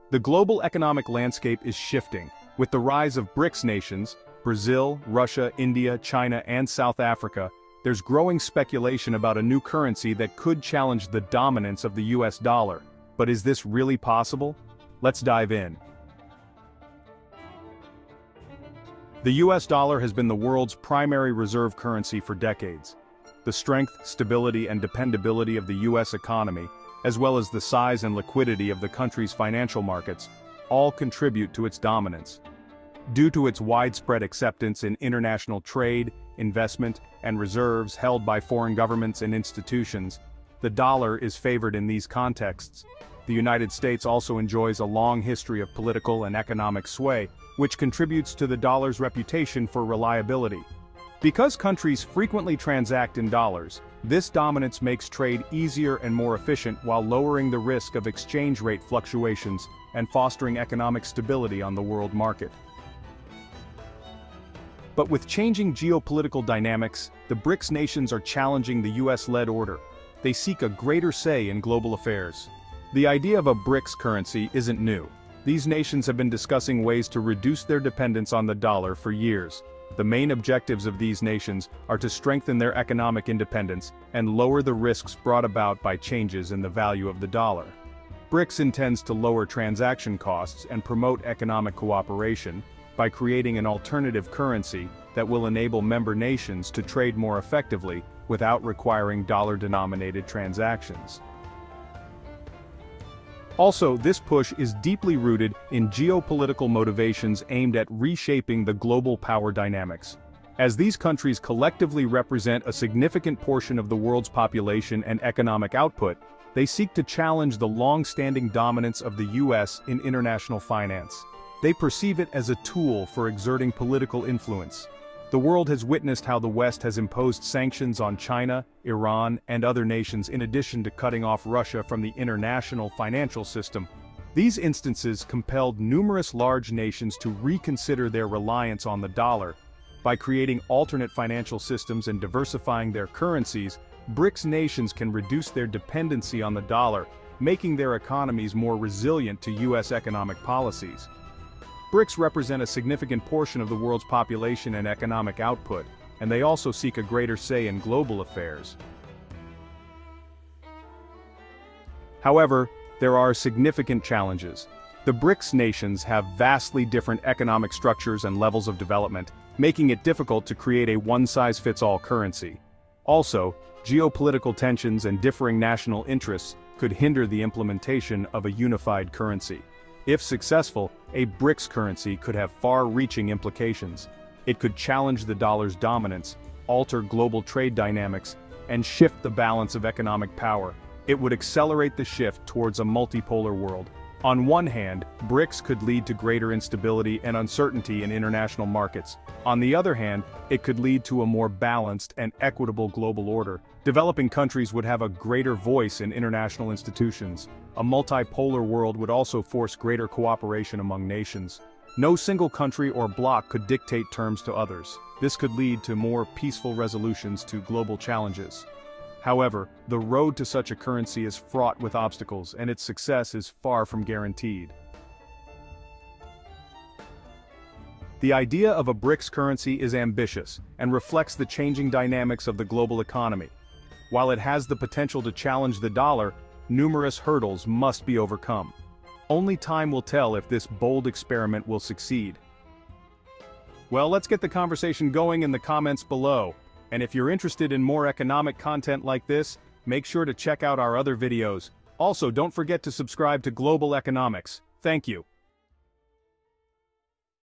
The global economic landscape is shifting. With the rise of BRICS nations, Brazil, Russia, India, China, and South Africa, there's growing speculation about a new currency that could challenge the dominance of the US dollar. But is this really possible? Let's dive in. The US dollar has been the world's primary reserve currency for decades. The strength, stability, and dependability of the US economy, as well as the size and liquidity of the country's financial markets, all contribute to its dominance. Due to its widespread acceptance in international trade, investment, and reserves held by foreign governments and institutions, the dollar is favored in these contexts. The United States also enjoys a long history of political and economic sway, which contributes to the dollar's reputation for reliability. Because countries frequently transact in dollars, this dominance makes trade easier and more efficient while lowering the risk of exchange rate fluctuations and fostering economic stability on the world market. But with changing geopolitical dynamics, the BRICS nations are challenging the US-led order. They seek a greater say in global affairs. The idea of a BRICS currency isn't new. These nations have been discussing ways to reduce their dependence on the dollar for years. The main objectives of these nations are to strengthen their economic independence and lower the risks brought about by changes in the value of the dollar. BRICS intends to lower transaction costs and promote economic cooperation by creating an alternative currency that will enable member nations to trade more effectively without requiring dollar-denominated transactions. Also, this push is deeply rooted in geopolitical motivations aimed at reshaping the global power dynamics. As these countries collectively represent a significant portion of the world's population and economic output, they seek to challenge the long-standing dominance of the US in international finance. They perceive it as a tool for exerting political influence. The world has witnessed how the West has imposed sanctions on China, Iran, and other nations in addition to cutting off Russia from the international financial system. These instances compelled numerous large nations to reconsider their reliance on the dollar. By creating alternate financial systems and diversifying their currencies, BRICS nations can reduce their dependency on the dollar, making their economies more resilient to US economic policies. BRICS represent a significant portion of the world's population and economic output, and they also seek a greater say in global affairs. However, there are significant challenges. The BRICS nations have vastly different economic structures and levels of development, making it difficult to create a one-size-fits-all currency. Also, geopolitical tensions and differing national interests could hinder the implementation of a unified currency. If successful, a BRICS currency could have far-reaching implications. It could challenge the dollar's dominance, alter global trade dynamics, and shift the balance of economic power. It would accelerate the shift towards a multipolar world. On one hand, BRICS could lead to greater instability and uncertainty in international markets. On the other hand, it could lead to a more balanced and equitable global order. Developing countries would have a greater voice in international institutions. A multipolar world would also force greater cooperation among nations. No single country or bloc could dictate terms to others. This could lead to more peaceful resolutions to global challenges. However, the road to such a currency is fraught with obstacles, and its success is far from guaranteed. The idea of a BRICS currency is ambitious and reflects the changing dynamics of the global economy. While it has the potential to challenge the dollar, numerous hurdles must be overcome. Only time will tell if this bold experiment will succeed. Well, let's get the conversation going in the comments below. And if you're interested in more economic content like this, make sure to check out our other videos. Also, don't forget to subscribe to Global Economics. Thank you.